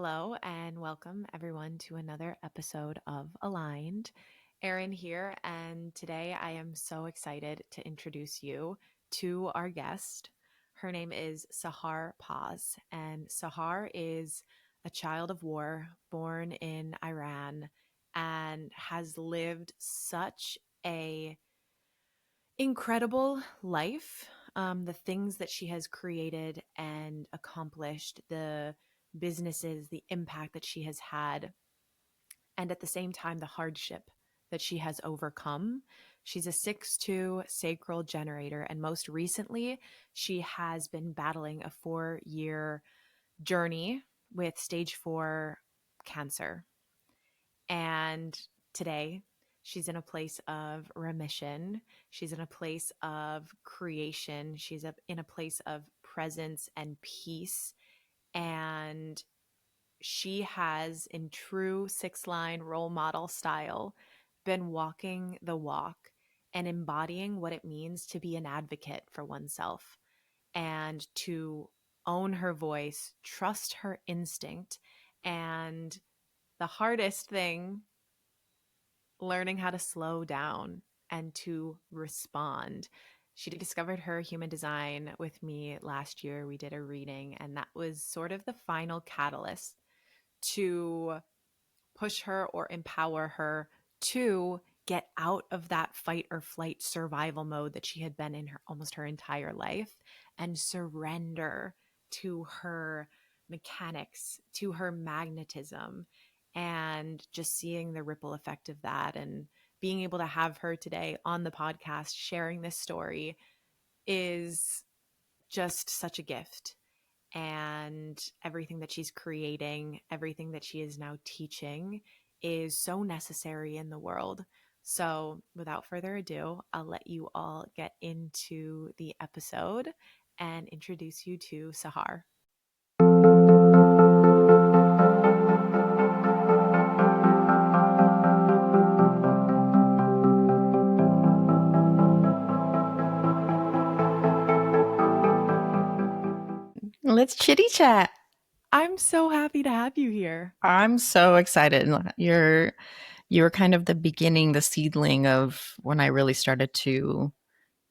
Hello and welcome everyone to another episode of Aligned. Erin here, and today I am so excited to introduce you to our guest. Her name is Sahar Paz, and Sahar is a child of war born in Iran and has lived such a incredible life. The things that she has created and accomplished, the businesses, the impact that she has had, and at the same time, the hardship that she has overcome. She's a 6'2" sacral generator, and most recently, she has been battling a 4-year journey with stage 4 cancer. And today, she's in a place of remission. She's in a place of creation. She's in a place of presence and peace. And she has, in true 6-line role model style, been walking the walk and embodying what it means to be an advocate for oneself and to own her voice, trust her instinct, and the hardest thing, learning how to slow down and to respond. She discovered her human design with me last year. We did a reading, and that was sort of the final catalyst to push her or empower her to get out of that fight or flight survival mode that she had been in almost her entire life and surrender to her mechanics, to her magnetism, and just seeing the ripple effect of that and being able to have her today on the podcast sharing this story is just such a gift. And everything that she's creating, everything that she is now teaching is so necessary in the world. So without further ado, I'll let you all get into the episode and introduce you to Sahar. Let's chitty chat. I'm so happy to have you here. I'm so excited. You're kind of the beginning, the seedling of when I really started to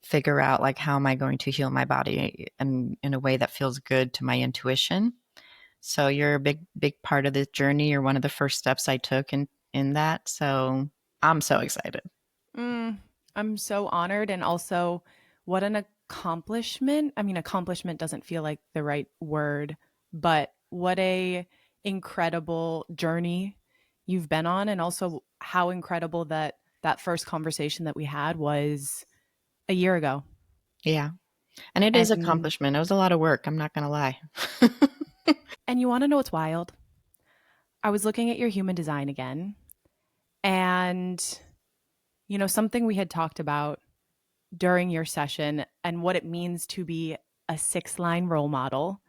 figure out like how am I going to heal my body and in a way that feels good to my intuition. So you're a big part of this journey. You're one of the first steps I took in that. So I'm so excited. I'm so honored, and also what an accomplishment. I mean, accomplishment doesn't feel like the right word, but what a incredible journey you've been on, and also how incredible that first conversation that we had was a year ago. Yeah. And it is And accomplishment. It was a lot of work. I'm not going to lie. and you want to know what's wild? I was looking at your human design again, and something we had talked about during your session and what it means to be a 6-line role model,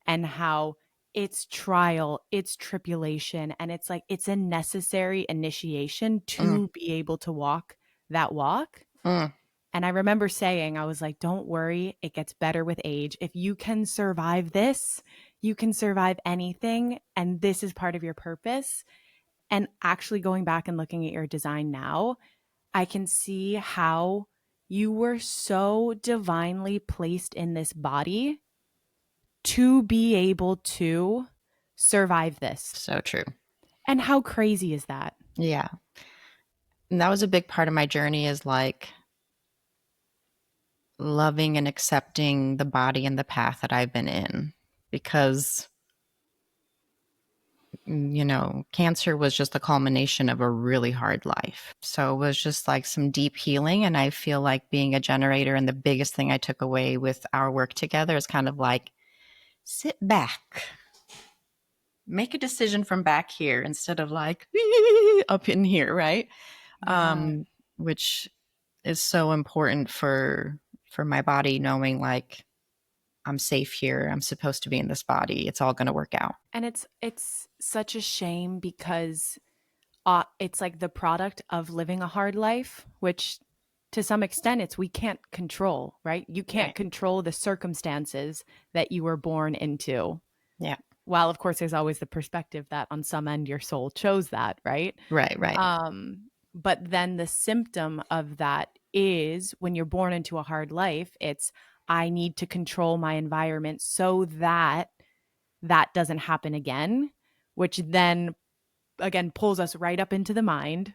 and how it's trial, it's tribulation, and it's like it's a necessary initiation Mm, to be able to walk that walk. mm. And I remember saying, I was like, don't worry, it gets better with age. If you can survive this, you can survive anything. And this is part of your purpose. And actually going back and looking at your design now, I can see how you were so divinely placed in this body to be able to survive this. So true. And how crazy is that? Yeah. And that was a big part of my journey is like loving and accepting the body and the path that I've been in because cancer was just the culmination of a really hard life. So it was just like some deep healing. And I feel like being a generator, and the biggest thing I took away with our work together is kind of like sit back, make a decision from back here instead of like up in here, right? Yeah. Which is so important for my body, knowing like I'm safe here. I'm supposed to be in this body. It's all going to work out. And it's such a shame because it's like the product of living a hard life, which to some extent it's we can't control, right? You can't Right. control the circumstances that you were born into. Yeah. while of course there's always the perspective that on some end your soul chose that, right? Right, right. But then the symptom of that is when you're born into a hard life, it's I need to control my environment so that that doesn't happen again, which then again pulls us right up into the mind,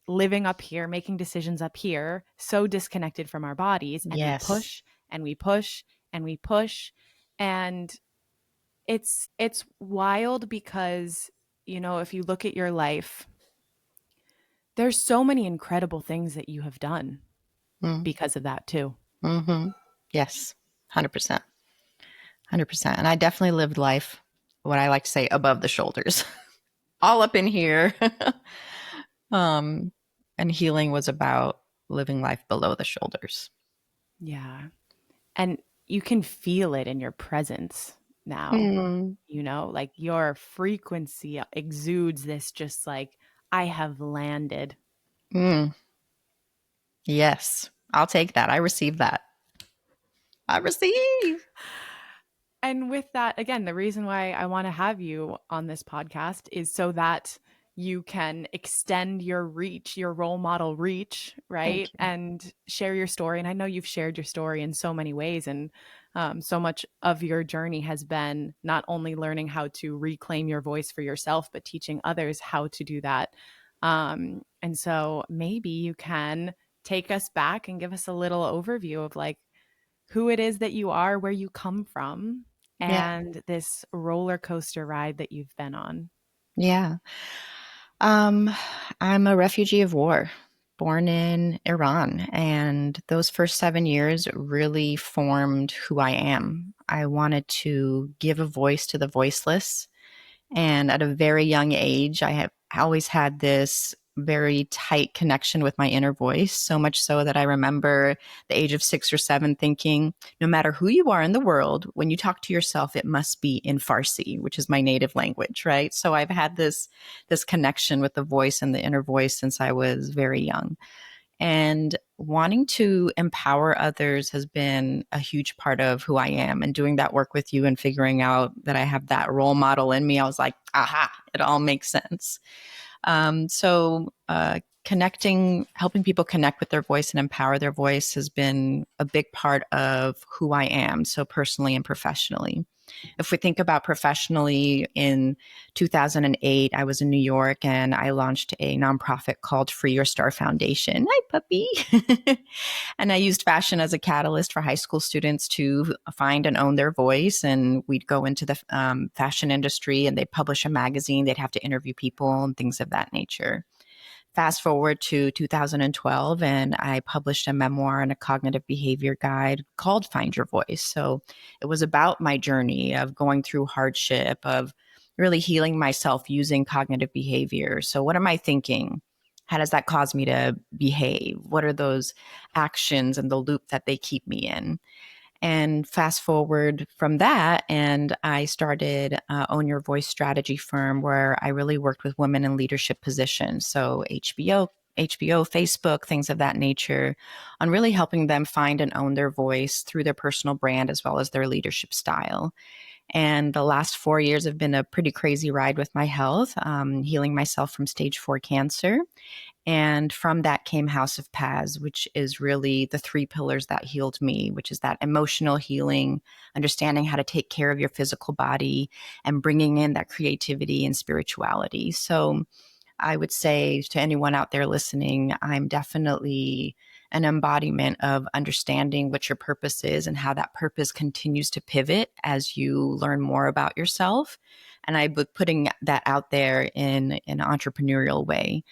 living up here, making decisions up here, so disconnected from our bodies. And we Yes. push and we push and we push. And it's wild because, you know, if you look at your life, there's so many incredible things that you have done Mm, because of that too. mm-hmm. Yes. 100%. 100%. And I definitely lived life, what I like to say, above the shoulders, all up in here. um, and healing was about living life below the shoulders. Yeah. And you can feel it in your presence now, Mm, you know, like your frequency exudes this just like, I have landed. mm, yes. I'll take that. I receive that. I receive. And with that, again, the reason why I want to have you on this podcast is so that you can extend your reach, your role model reach, right? Thank you. And share your story. And I know you've shared your story in so many ways. And so much of your journey has been not only learning how to reclaim your voice for yourself, but teaching others how to do that. And so maybe you can take us back and give us a little overview of like, who it is that you are, where you come from, Yeah. and this roller coaster ride that you've been on. Yeah. Um, I'm a refugee of war, born in Iran, and those first 7 years really formed who I am. I wanted to give a voice to the voiceless, and at a very young age, I have always had this very tight connection with my inner voice, so much so that I remember the age of 6 or 7 thinking, no matter who you are in the world, when you talk to yourself, it must be in Farsi, which is my native language, right? So I've had this connection with the voice and the inner voice since I was very young. And wanting to empower others has been a huge part of who I am. And doing that work with you and figuring out that I have that role model in me, I was like, aha, it all makes sense. Connecting, helping people connect with their voice and empower their voice has been a big part of who I am, so personally and professionally. If we think about professionally, in 2008, I was in New York and I launched a nonprofit called Free Your Star Foundation. Hi, puppy. And I used fashion as a catalyst for high school students to find and own their voice. And we'd go into the fashion industry and they'd publish a magazine, they'd have to interview people and things of that nature. Fast forward to 2012, and I published a memoir and a cognitive behavior guide called Find Your Voice. So it was about my journey of going through hardship, of really healing myself using cognitive behavior. So, what am I thinking? How does that cause me to behave? What are those actions and the loop that they keep me in? And fast forward from that, and I started Own Your Voice strategy firm, where I really worked with women in leadership positions. So HBO, Facebook, things of that nature, on really helping them find and own their voice through their personal brand as well as their leadership style. And the last 4 years have been a pretty crazy ride with my health, healing myself from stage 4 cancer. And from that came House of Paz, which is really the 3 pillars that healed me, which is that emotional healing, understanding how to take care of your physical body, and bringing in that creativity and spirituality. So I would say to anyone out there listening, I'm definitely an embodiment of understanding what your purpose is and how that purpose continues to pivot as you learn more about yourself. And I would putting that out there in an entrepreneurial way.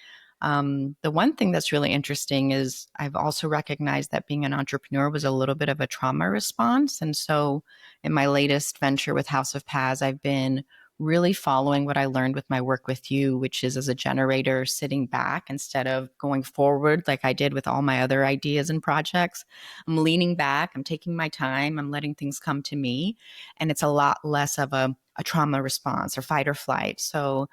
The one thing that's really interesting is I've also recognized that being an entrepreneur was a little bit of a trauma response. And so in my latest venture with House of Paz, I've been really following what I learned with my work with you, which is as a generator, sitting back instead of going forward like I did with all my other ideas and projects. I'm leaning back, I'm taking my time, I'm letting things come to me. And it's a lot less of a trauma response or fight or flight. So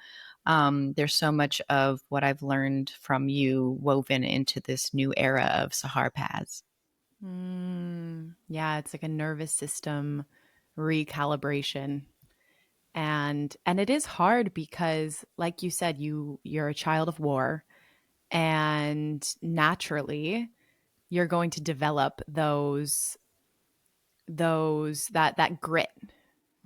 there's so much of what I've learned from you woven into this new era of Sahar Paz. Yeah, it's like a nervous system recalibration. And it is hard because, like you said, you're a child of war, and naturally you're going to develop that grit,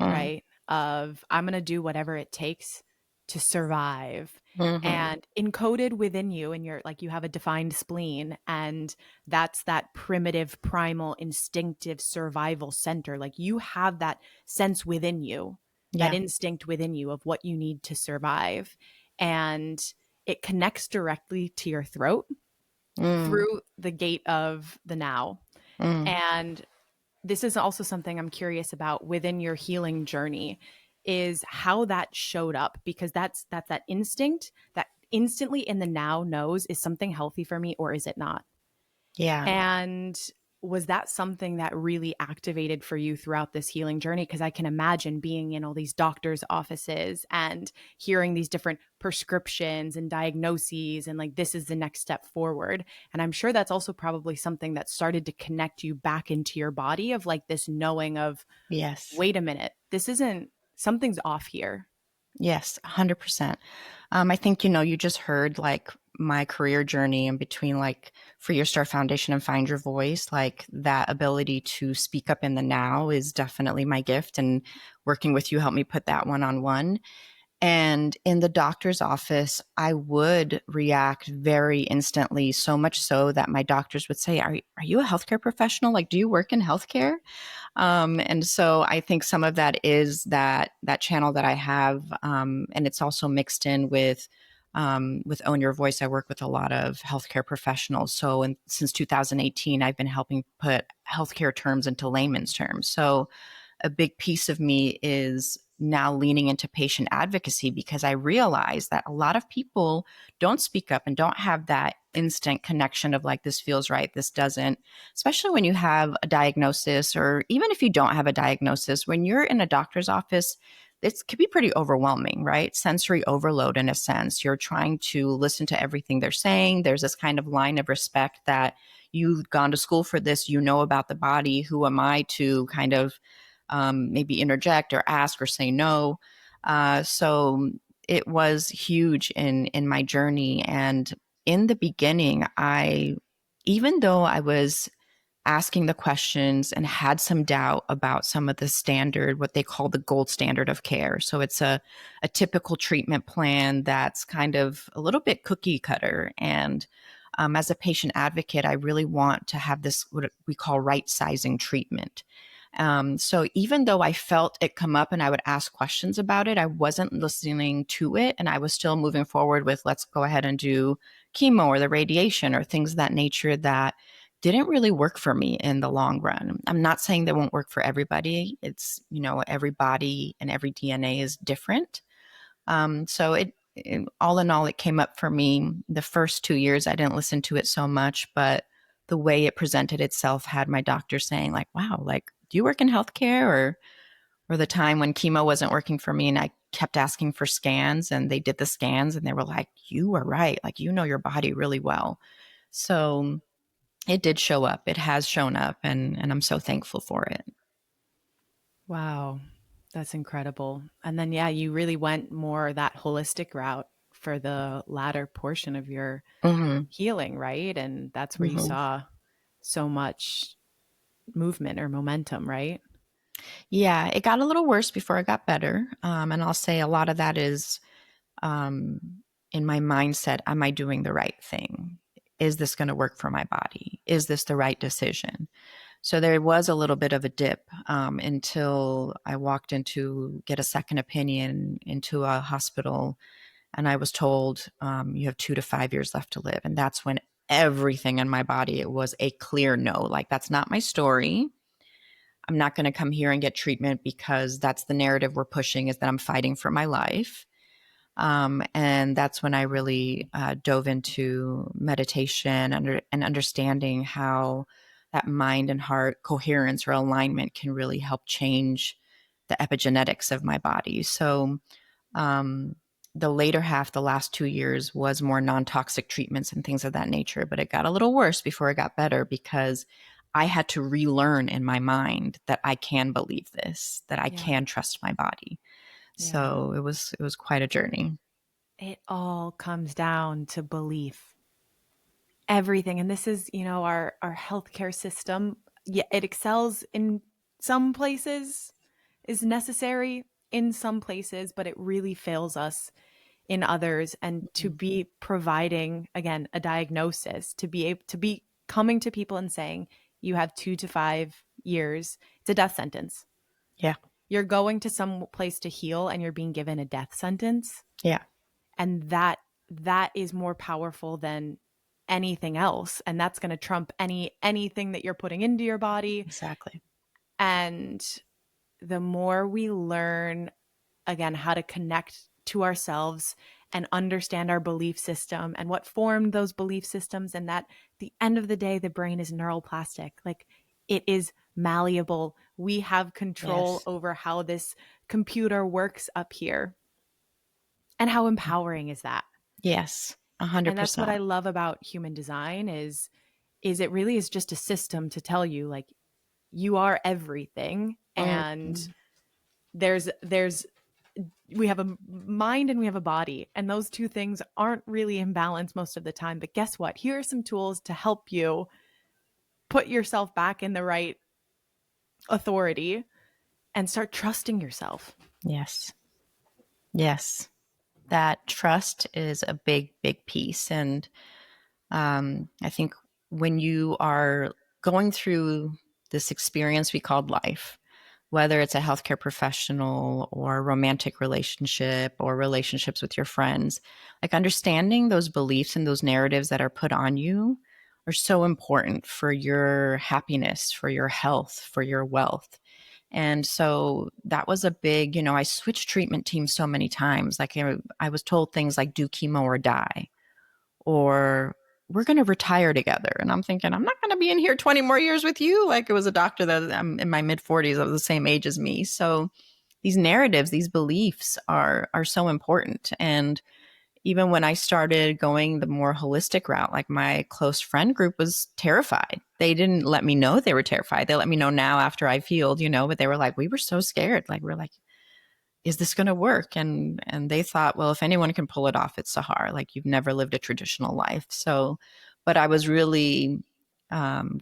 Mm, right? Of I'm going to do whatever it takes to survive. mm-hmm. And encoded within you, and you're like, you have a defined spleen, and that's that primitive, primal, instinctive survival center. Like, you have that sense within you, that Yeah. instinct within you of what you need to survive. And it connects directly to your throat Mm, through the gate of the now. mm. And this is also something I'm curious about within your healing journey, is how that showed up, because that's that instinct that instantly in the now knows, is something healthy for me or is it not? Yeah. And was that something that really activated for you throughout this healing journey? Because I can imagine being in all these doctors' offices and hearing these different prescriptions and diagnoses, and like, this is the next step forward. And I'm sure that's also probably something that started to connect you back into your body, of like this knowing of, Yes. wait a minute, this isn't, something's off here. Yes, 100%. I think, you just heard like my career journey in between like Free Your Star Foundation and Find Your Voice. Like that ability to speak up in the now is definitely my gift. And working with you helped me put that one on one. And in the doctor's office, I would react very instantly, so much so that my doctors would say, are you a healthcare professional? Like, do you work in healthcare? And so I think some of that is that channel that I have, and it's also mixed in with Own Your Voice. I work with a lot of healthcare professionals. So since 2018, I've been helping put healthcare terms into layman's terms. So a big piece of me is now leaning into patient advocacy because I realize that a lot of people don't speak up and don't have that instant connection of like, this feels right, this doesn't, especially when you have a diagnosis, or even if you don't have a diagnosis, when you're in a doctor's office, it can be pretty overwhelming, right? Sensory overload in a sense. You're trying to listen to everything they're saying. There's this kind of line of respect that you've gone to school for this, you know about the body. Who am I to kind of maybe interject or ask or say no? So it was huge in my journey. And in the beginning, even though I was asking the questions and had some doubt about some of the standard, what they call the gold standard of care. So it's a typical treatment plan that's kind of a little bit cookie cutter. And as a patient advocate, I really want to have this, what we call right sizing treatment. So even though I felt it come up and I would ask questions about it, I wasn't listening to it. And I was still moving forward with, let's go ahead and do chemo or the radiation or things of that nature that didn't really work for me in the long run. I'm not saying they won't work for everybody. It's, every body and every DNA is different. So all in all, it came up for me. The first 2 years, I didn't listen to it so much, but the way it presented itself had my doctor saying like, wow, like, do you work in healthcare? Or the time when chemo wasn't working for me and I kept asking for scans and they did the scans and they were like, you were right. Like, you know your body really well. So it did show up. It has shown up, and I'm so thankful for it. Wow, that's incredible. And then, yeah, you really went more that holistic route for the latter portion of your Hmm. healing, right? And that's where you Hmm. saw so much movement or momentum, right? Yeah, it got a little worse before it got better. And I'll say a lot of that is um, in my mindset. Am I doing the right thing? Is this going to work for my body? Is this the right decision? So there was a little bit of a dip until I walked into get a second opinion into a hospital, and I was told you have 2 to 5 years left to live, and that's when everything in my body, it was a clear no. Like, that's not my story. I'm not going to come here and get treatment because that's the narrative we're pushing, is that I'm fighting for my life. And that's when I really dove into meditation and understanding how that mind and heart coherence or alignment can really help change the epigenetics of my body. So um, the later half, the last 2 years, was more non toxic treatments and things of that nature. But it got a little worse before it got better because I had to relearn in my mind that I can believe this, that I Yeah. can trust my body, Yeah. So it was quite a journey. It all comes down to belief. Everything. And this is, our healthcare system. Yeah, it excels in some places, is necessary in some places, but it really fails us in others. And to Mhm. be providing, again, a diagnosis, to be able to be coming to people and saying you have 2 to 5 years, it's a death sentence. Yeah. You're going to some place to heal and you're being given a death sentence. Yeah. And that is more powerful than anything else. And that's going to trump anything that you're putting into your body. Exactly. And the more we learn, again, how to connect to ourselves and understand our belief system and what formed those belief systems, and that at the end of the day, the brain is neuroplastic. Like, it is malleable. We have control Yes. over how this computer works up here. And how empowering is that? Yes. And that's what I 100%. love about human design is it really is just a system to tell you, like, you are everything. And Mhm. there's we have a mind and we have a body, and those two things aren't really in balance most of the time. But guess what? Here are some tools to help you put yourself back in the right authority and start trusting yourself. Yes. Yes. That trust is a big, big piece. And I think when you are going through this experience we called life, whether it's a healthcare professional or a romantic relationship or relationships with your friends, like understanding those beliefs and those narratives that are put on you are so important for your happiness, for your health, for your wealth. And so that was a big, I switched treatment teams so many times. Like I was told things like do chemo or die, or we're going to retire together. And I'm thinking, I'm not going to be in here 20 more years with you. Like it was a doctor that I'm in my mid 40s of the same age as me. So these narratives, these beliefs are so important. And even when I started going the more holistic route, like my close friend group was terrified. They didn't let me know they were terrified. They let me know now after I've healed, but they were like, we were so scared. Like, we're like, is this going to work? And they thought, well, if anyone can pull it off, it's Sahar. Like, you've never lived a traditional life. So, but I was really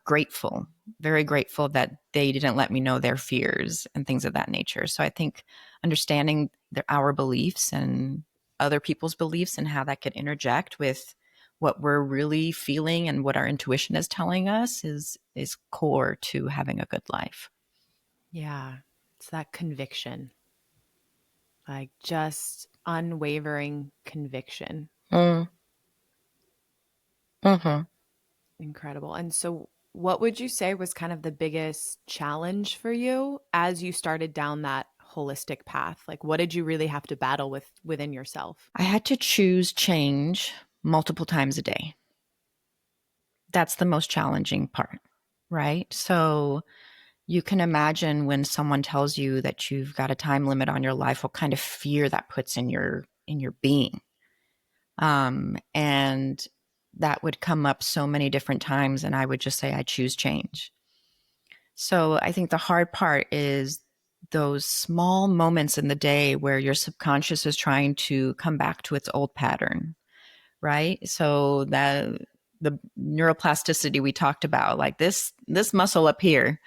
grateful, very grateful that they didn't let me know their fears and things of that nature. So I think understanding our beliefs and other people's beliefs and how that could interject with what we're really feeling and what our intuition is telling us is core to having a good life. Yeah. It's that conviction, like just unwavering conviction. Mm, mm-hmm. Incredible. And so, what would you say was kind of the biggest challenge for you as you started down that holistic path? Like, what did you really have to battle with within yourself? I had to choose change multiple times a day. That's the most challenging part, right? So you can imagine when someone tells you that you've got a time limit on your life, what kind of fear that puts in your being. And that would come up so many different times, and I would just say, I choose change. So I think the hard part is those small moments in the day where your subconscious is trying to come back to its old pattern, right? So that the neuroplasticity we talked about, like this muscle up here,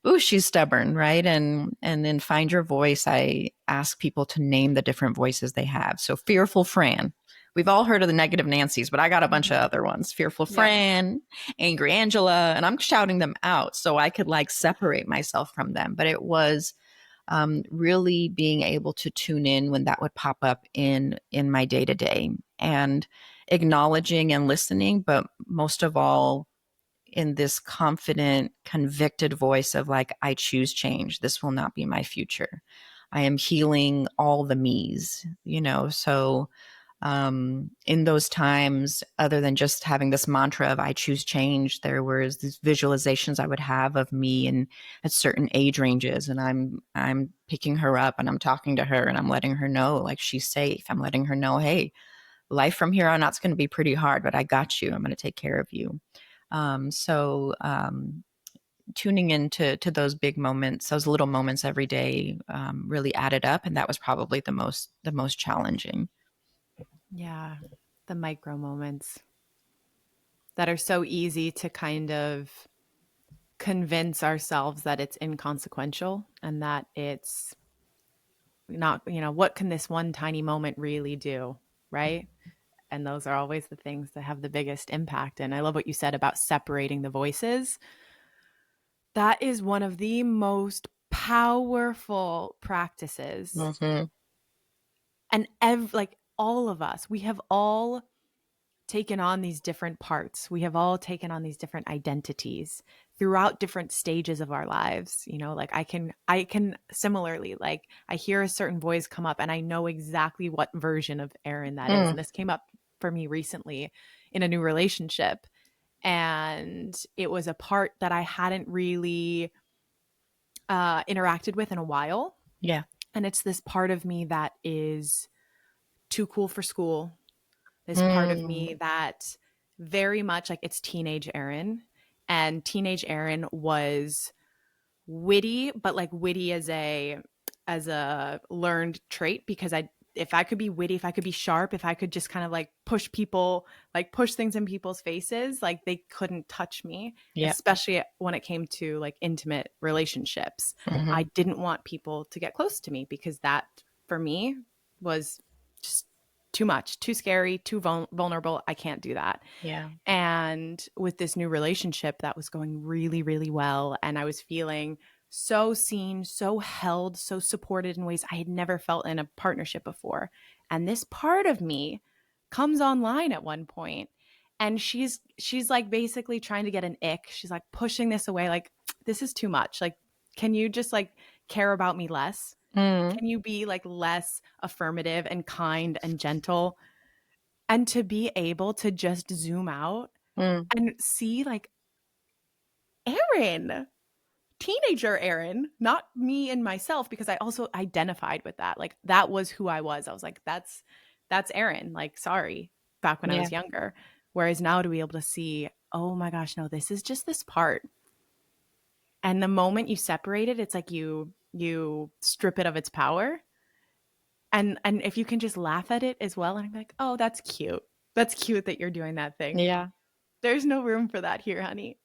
ooh, she's stubborn, right? And then find your voice. I ask people to name the different voices they have. So fearful Fran. We've all heard of the negative Nancy's, but I got a bunch of Mhm. other ones. Fearful Yep. Fran, angry Angela, and I'm shouting them out so I could like separate myself from them. But it was really being able to tune in when that would pop up in my day to day and acknowledging and listening, but most of all in this confident, convicted voice of like, I choose change. This will not be my future. I am healing all the me's. So in those times, other than just having this mantra of I choose change, there was these visualizations I would have of me and at certain age ranges. And I'm picking her up and I'm talking to her and I'm letting her know like she's safe. I'm letting her know, hey, life from here on out's going to be pretty hard, but I got you. I'm going to take care of you. So tuning into those big moments, those little moments every day, really added up, and that was probably the most challenging. Yeah. The micro moments that are so easy to kind of convince ourselves that it's inconsequential and that it's not, what can this one tiny moment really do? Right. And those are always the things that have the biggest impact. And I love what you said about separating the voices. That is one of the most powerful practices. Mm-hmm. And like all of us, we have all taken on these different parts. We have all taken on these different identities throughout different stages of our lives. Like I can similarly, like I hear a certain voice come up and I know exactly what version of Erin that is. Mm, And this came up for me recently in a new relationship. And it was a part that I hadn't really interacted with in a while. yeah. And it's this part of me that is too cool for school. This part of Mm, me that very much like it's teenage Erin. And teenage Erin was witty, but like witty as a learned trait because if I could be witty, if I could be sharp, if I could just kind of like push people, like push things in people's faces, like they couldn't touch me, yeah. especially when it came to like intimate relationships. I Hmm. didn't want people to get close to me because that for me was just too much, too scary, too vulnerable. I can't do that. Yeah. And with this new relationship that was going really, really well, and I was feeling so seen, so held, so supported in ways I had never felt in a partnership before. And this part of me comes online at one point and she's like basically trying to get an ick. She's like pushing this away like this is too much. Like can you just like care about me less? Mm, Can you be like less affirmative and kind and gentle? And to be able to just zoom out mm, and see like Erin, teenager Erin, not me and myself, because I also identified with that. Like that was who I was. I was like, that's Erin. Like, sorry, back when I yeah. was younger. Whereas now to be able to see, oh my gosh, no, this is just this part. And the moment you separate it, it's like you strip it of its power. And if you can just laugh at it as well, and I'm like, oh, that's cute. That's cute that you're doing that thing. Yeah. There's no room for that here, honey.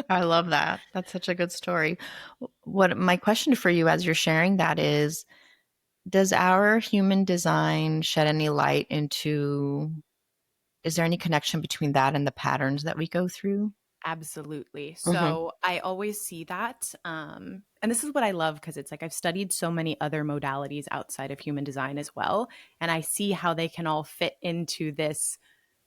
I love that. That's such a good story. What my question for you as you're sharing that is, does our human design shed any light into, is there any connection between that and the patterns that we go through? Absolutely. Hmm. So I always see that. And this is what I love because it's like I've studied so many other modalities outside of human design as well. And I see how they can all fit into this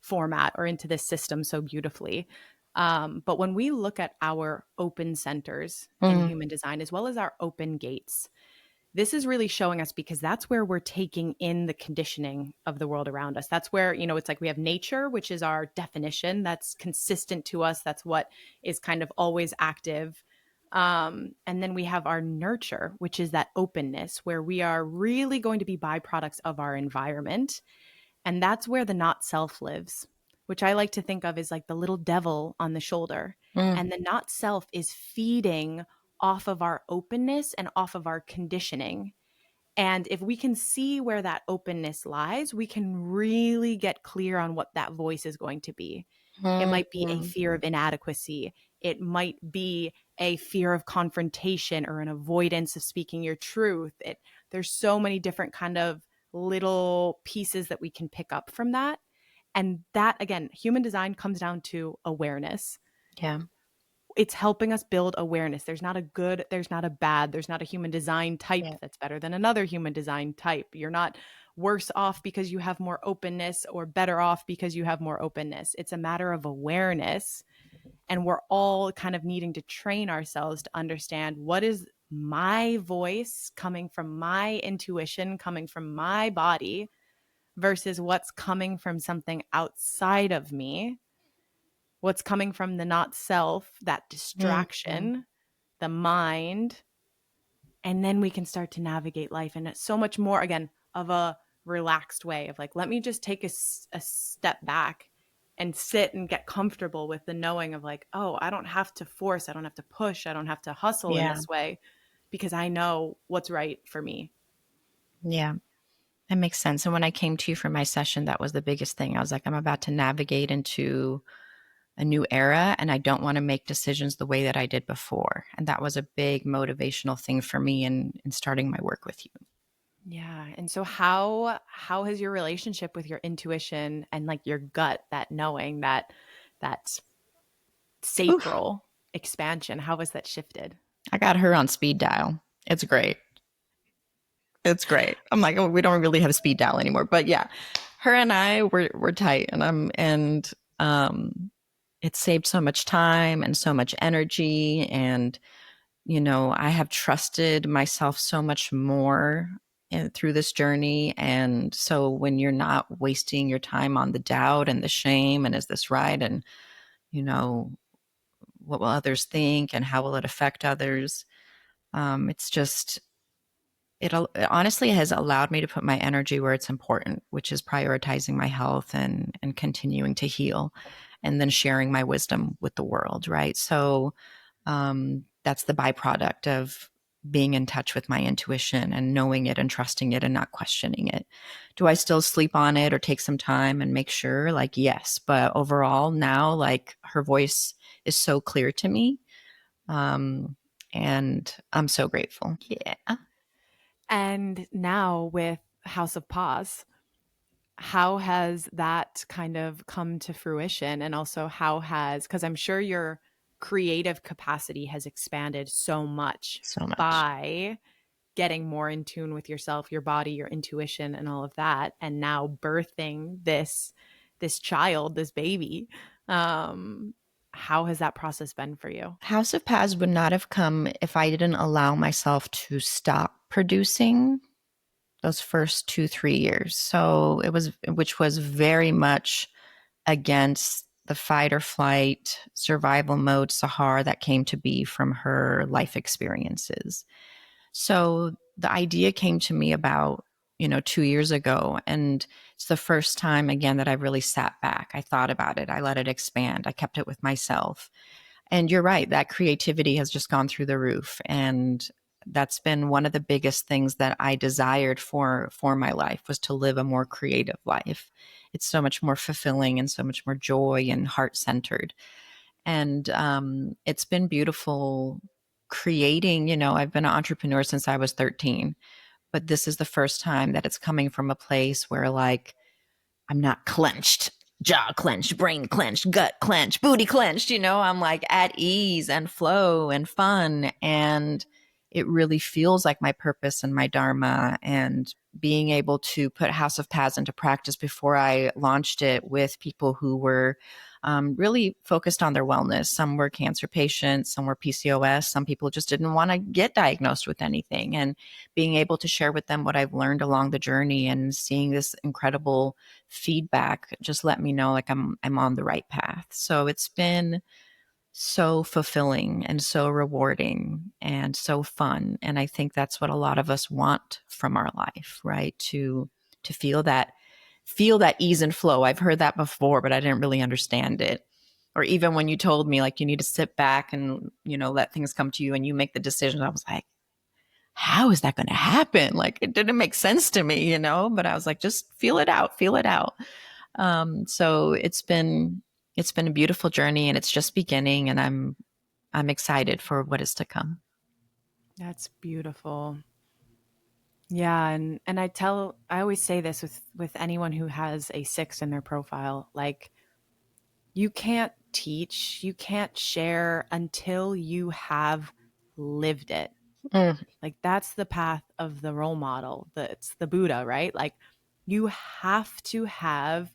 format or into this system so beautifully. But when we look at our open centers in Mm, human design, as well as our open gates, this is really showing us because that's where we're taking in the conditioning of the world around us. That's where, it's like we have nature, which is our definition that's consistent to us. That's what is kind of always active. And then we have our nurture, which is that openness where we are really going to be byproducts of our environment. And that's where the not self lives, which I like to think of as like the little devil on the shoulder. mm, And the not self is feeding off of our openness and off of our conditioning. And if we can see where that openness lies, we can really get clear on what that voice is going to be. It mm, might be a fear of inadequacy. It might be a fear of confrontation or an avoidance of speaking your truth. There's so many different kind of little pieces that we can pick up from that. And that, again, human design comes down to awareness. yeah. It's helping us build awareness. There's not a good, there's not a bad, there's not a human design type Yeah. that's better than another human design type. You're not worse off because you have more openness or better off because you have more openness. It's a matter of awareness. And we're all kind of needing to train ourselves to understand what is my voice coming from my intuition, coming from my body versus what's coming from something outside of me, what's coming from the not self, that Mm, mm, distraction, the mind, and then we can start to navigate life in so much more, again, of a relaxed way of like, let me just take a step back and sit and get comfortable with the knowing of like, oh, I don't have to force, I don't have to push, I don't have to hustle in Yeah. this way because I know what's right for me. Yeah. That makes sense. And when I came to you for my session, that was the biggest thing. I was like, I'm about to navigate into a new era and I don't want to make decisions the way that I did before. And that was a big motivational thing for me in starting my work with you. Yeah. And so how has your relationship with your intuition and like your gut, that knowing that Oof. sacral expansion, how has that shifted? I got her on speed dial. It's great. It's great. I'm like, oh, we don't really have speed dial anymore. But yeah, her and I we're tight and it saved so much time and so much energy. And, I have trusted myself so much more through this journey. And so when you're not wasting your time on the doubt and the shame and is this right? And, you know, what will others think and how will it affect others? It's just, it honestly has allowed me to put my energy where it's important, which is prioritizing my health and continuing to heal and then sharing my wisdom with the world, right? So that's the byproduct of being in touch with my intuition and knowing it and trusting it and not questioning it. Do I still sleep on it or take some time and make sure? Like, yes. But overall, now, like, her voice is so clear to me. Um, and I'm so grateful. Yeah. And now with House of Paz, how has that kind of come to fruition? And also, how has, because I'm sure your creative capacity has expanded so much So much. by getting more in tune with yourself, your body, your intuition, and all of that, and now birthing this child, this baby. Um, how has that process been for you? House of Paz would not have come if I didn't allow myself to stop producing those first 2, 3 years. So which was very much against the fight or flight survival mode Sahar that came to be from her life experiences. So the idea came to me about, 2 years ago. And it's the first time again that I really sat back. I thought about it. I let it expand. I kept it with myself. And you're right, that creativity has just gone through the roof. And that's been one of the biggest things that I desired for my life was to live a more creative life. It's so much more fulfilling and so much more joy and heart centered. And it's been beautiful creating. I've been an entrepreneur since I was 13, but this is the first time that it's coming from a place where like I'm not clenched, jaw clenched, brain clenched, gut clenched, booty clenched. I'm like at ease and flow and fun. And it really feels like my purpose and my dharma. And being able to put House of Paz into practice before I launched it with people who were really focused on their wellness. Some were cancer patients, some were PCOS, some people just didn't want to get diagnosed with anything. And being able to share with them what I've learned along the journey and seeing this incredible feedback just let me know like I'm on the right path. So it's been so fulfilling and so rewarding and so fun. And I think that's what a lot of us want from our life, right? To feel that ease and flow. I've heard that before, but I didn't really understand it. Or even when you told me like you need to sit back and let things come to you and you make the decisions, I was like, how is that going to happen? Like it didn't make sense to me. But I was like, just feel it out, feel it out. So it's been a beautiful journey and it's just beginning and I'm excited for what is to come. That's beautiful. Yeah, and I always say this with anyone who has a 6 in their profile, like you can't teach, you can't share until you have lived it. Mm, Like that's the path of the role model. That's the Buddha, right? Like you have to have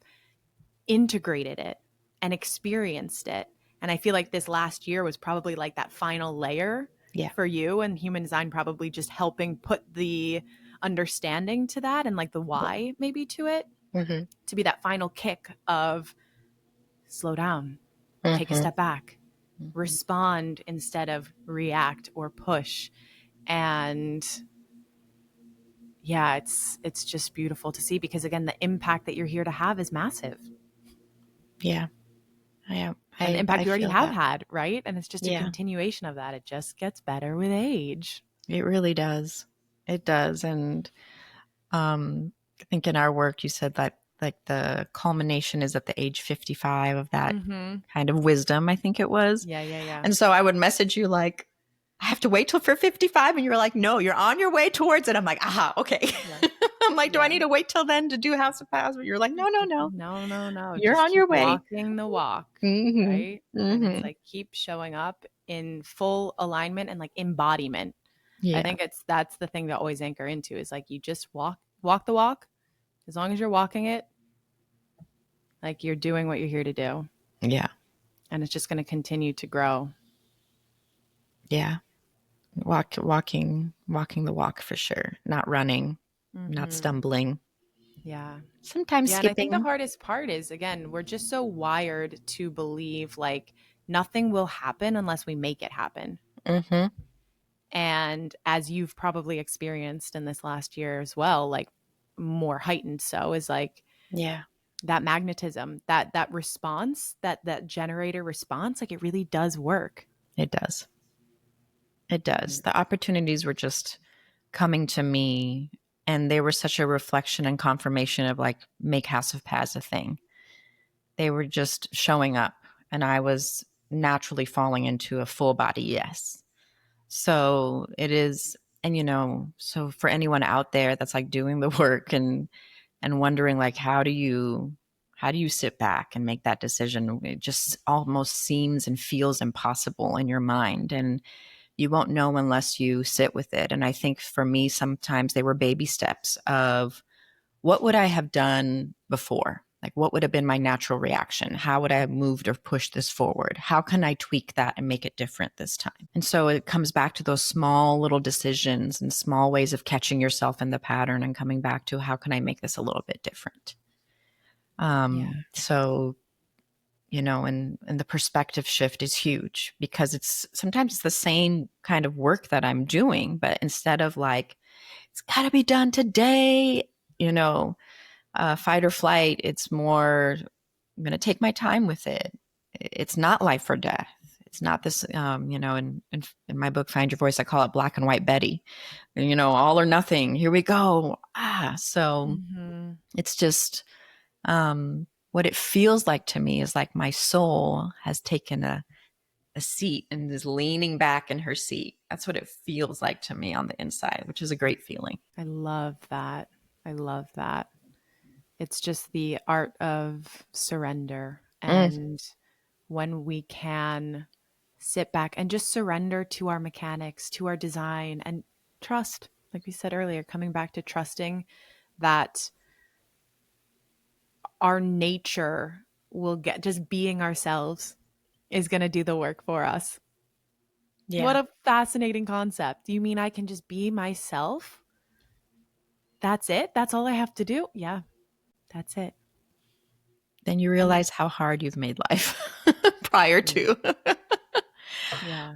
integrated it and experienced it. And I feel like this last year was probably like that final layer yeah. for you, and human design probably just helping put the understanding to that and like the why maybe to it, Mm-hmm. to be that final kick of slow down, take a Mm-hmm. step back, Mm-hmm. respond instead of react or push. And yeah, it's just beautiful to see because again the impact that you're here to have is massive. Yeah. I An impact I you already feel have that. had, right? And it's just a Yeah. continuation of that. It just gets better with age. It really does. It does. And I think in our work you said that like the culmination is at the age 55 of that Mm-hmm. kind of wisdom, I think it was. Yeah, yeah, yeah. And so I would message you like, I have to wait till for 55. And you were like, no, you're on your way towards it. I'm like, aha, okay. Yeah. I'm like, do I Yeah. need to wait till then to do House of Paz? But you're like, no, no, no. No, no, no. You're Just on keep your way. walking the walk, Mm-hmm. right? And it's Mm-hmm. like keep showing up in full alignment and like embodiment. I Yeah. think that's the thing to always anchor into is like you just walk the walk. As long as you're walking it, like you're doing what you're here to do. Yeah. And it's just going to continue to grow. Yeah. Walking the walk for sure. Not running, not Mm-hmm. stumbling, Yeah. sometimes Yeah. And I think the skipping. hardest part is, again, we're just so wired to believe like nothing will happen unless we make it happen. Mm-hmm. And as you've probably experienced in this last year as well, like more heightened so is like Yeah. that magnetism, that response, that generator response, like it really does work. It does. It does. The opportunities were just coming to me, and they were such a reflection and confirmation of like, make House of Paz a thing. They were just showing up, and I was naturally falling into a full body yes. So it is, and so for anyone out there that's like doing the work and wondering like how do you sit back and make that decision? It just almost seems and feels impossible in your mind, and you won't know unless you sit with it. And I think for me, sometimes they were baby steps of what would I have done before? Like, what would have been my natural reaction? How would I have moved or pushed this forward? How can I tweak that and make it different this time? And so it comes back to those small little decisions and small ways of catching yourself in the pattern and coming back to how can I make this a little bit different? Yeah. So and the perspective shift is huge because it's sometimes it's the same kind of work that I'm doing, but instead of like, it's got to be done today, fight or flight, it's more, I'm going to take my time with it. It's not life or death. It's not this, in my book, Find Your Voice, I call it black and white Betty, all or nothing. Here we go. So Mm-hmm. it's just, what it feels like to me is like my soul has taken a seat and is leaning back in her seat. That's what it feels like to me on the inside, which is a great feeling. I love that. I love that. It's just the art of surrender. Mm, And when we can sit back and just surrender to our mechanics, to our design, and trust, like we said earlier, coming back to trusting that our nature will get just being ourselves is going to do the work for us. What yeah. a fascinating concept. You mean I can just be myself? That's it? That's all I have to do? Yeah, that's it. Then you And realize how hard you've made life prior yeah, to. yeah.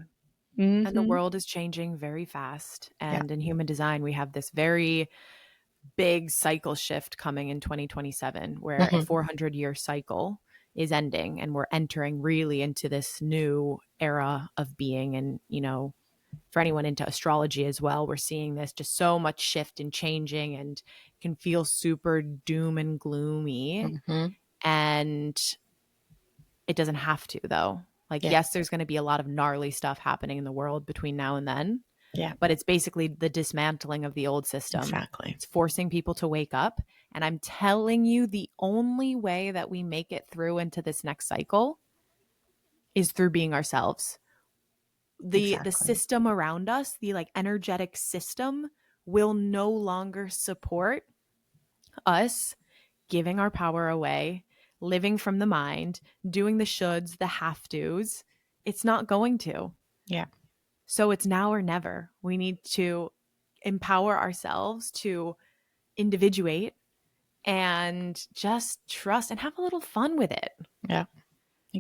And the Mm-hmm. world is changing very fast. Yeah. And in human design, we have this very big cycle shift coming in 2027, where a Mm-hmm. 400-year cycle is ending and we're entering really into this new era of being. And, for anyone into astrology as well, we're seeing this just so much shift and changing and can feel super doom and gloomy. Mm-hmm. And it doesn't have to, though. Like, Yeah. yes, there's going to be a lot of gnarly stuff happening in the world between now and then, Yeah. but it's basically the dismantling of the old system. Exactly. It's forcing people to wake up. And I'm telling you, the only way that we make it through into this next cycle is through being ourselves. The Exactly. system around us, the like energetic system, will no longer support us giving our power away, living from the mind, doing the shoulds, the have tos. It's not going to. Yeah. So it's now or never. We need to empower ourselves to individuate and just trust and have a little fun with it. Yeah.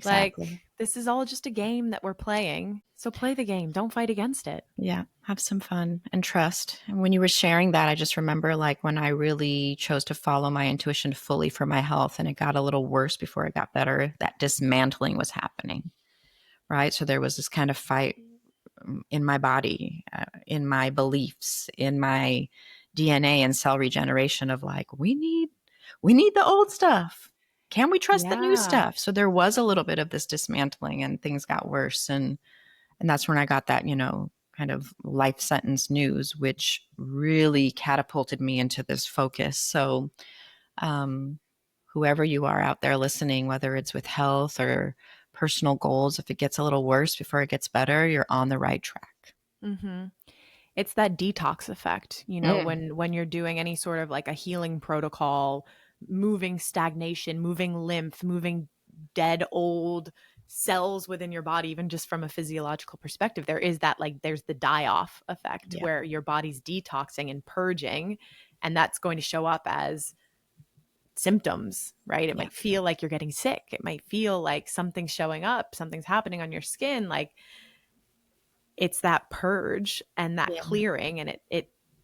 Like, Exactly. this is all just a game that we're playing. So play the game. Don't fight against it. Yeah, have some fun and trust. And when you were sharing that, I just remember like when I really chose to follow my intuition fully for my health and it got a little worse before it got better, that dismantling was happening, right? So there was this kind of fight in my body, in my beliefs, in my DNA and cell regeneration of like, we need the old stuff. Can we trust the new Yeah. stuff? So there was a little bit of this dismantling and things got worse. And that's when I got that, kind of life sentence news, which really catapulted me into this focus. So, um, whoever you are out there listening, whether it's with health or personal goals, if it gets a little worse before it gets better, you're on the right track. Mm-hmm. It's that detox effect, Mm, when you're doing any sort of like a healing protocol, moving stagnation, moving lymph, moving dead old cells within your body, even just from a physiological perspective, there is that, like, there's the die off effect yeah, where your body's detoxing and purging, and that's going to show up as symptoms, right? It yeah, might feel like you're getting sick. It might feel like something's showing up, something's happening on your skin. Like, it's that purge and that yeah, clearing, and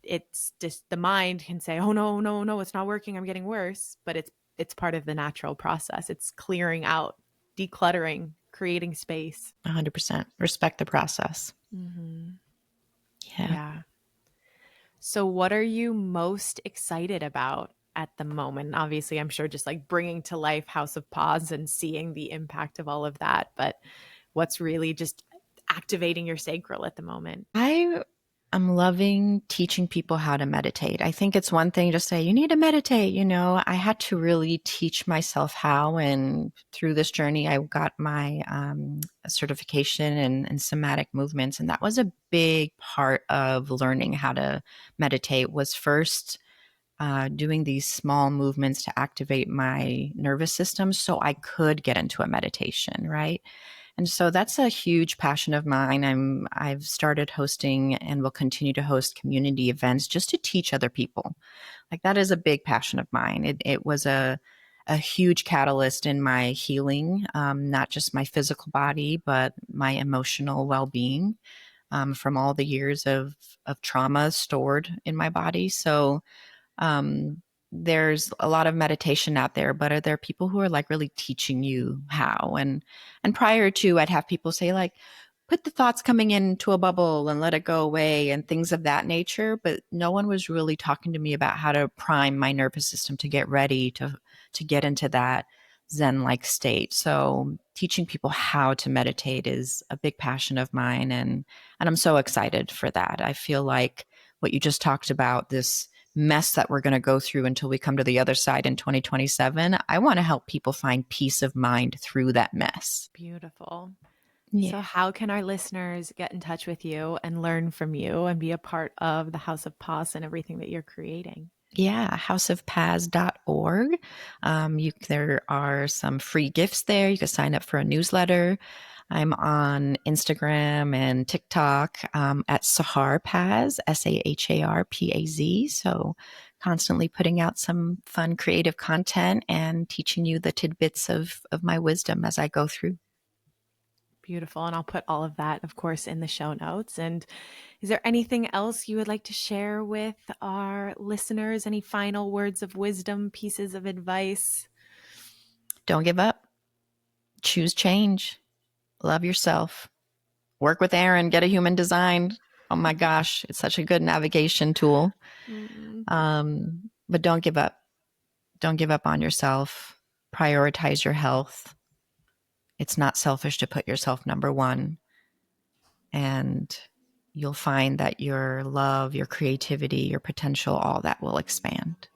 it's just the mind can say, oh no, no, no, it's not working, I'm getting worse, but it's part of the natural process. It's clearing out, decluttering, creating space. 100%. Respect the process. Mm-hmm. Yeah. Yeah. So what are you most excited about at the moment? Obviously, I'm sure just like bringing to life House of Pause and seeing the impact of all of that, but what's really just activating your sacral at the moment? I am loving teaching people how to meditate. I think it's one thing to say, you need to meditate. I had to really teach myself how. And through this journey, I got my certification in somatic movements. And that was a big part of learning how to meditate was first doing these small movements to activate my nervous system so I could get into a meditation, right? And so that's a huge passion of mine. I've started hosting and will continue to host community events just to teach other people. Like that is a big passion of mine. It was a huge catalyst in my healing, not just my physical body, but my emotional well being from all the years of trauma stored in my body. So um, there's a lot of meditation out there, but are there people who are like really teaching you how? And prior to, I'd have people say like, put the thoughts coming into a bubble and let it go away and things of that nature. But no one was really talking to me about how to prime my nervous system to get ready to get into that Zen like state. So teaching people how to meditate is a big passion of mine, and I'm so excited for that. I feel like what you just talked about, this mess that we're going to go through until we come to the other side in 2027, I want to help people find peace of mind through that mess. Beautiful. Yeah. So, how can our listeners get in touch with you and learn from you and be a part of the House of Paz and everything that you're creating? Yeah, houseofpaz.org. There are some free gifts there. You can sign up for a newsletter. I'm on Instagram and TikTok at Sahar Paz, SAHARPAZ. So constantly putting out some fun, creative content and teaching you the tidbits of my wisdom as I go through. Beautiful. And I'll put all of that, of course, in the show notes. And is there anything else you would like to share with our listeners? Any final words of wisdom, pieces of advice? Don't give up. Choose change. Love yourself. Work with Erin. Get a human design. Oh my gosh, it's such a good navigation tool. Mm, But don't give up. Don't give up on yourself. Prioritize your health. It's not selfish to put yourself number one. And you'll find that your love, your creativity, your potential, all that will expand.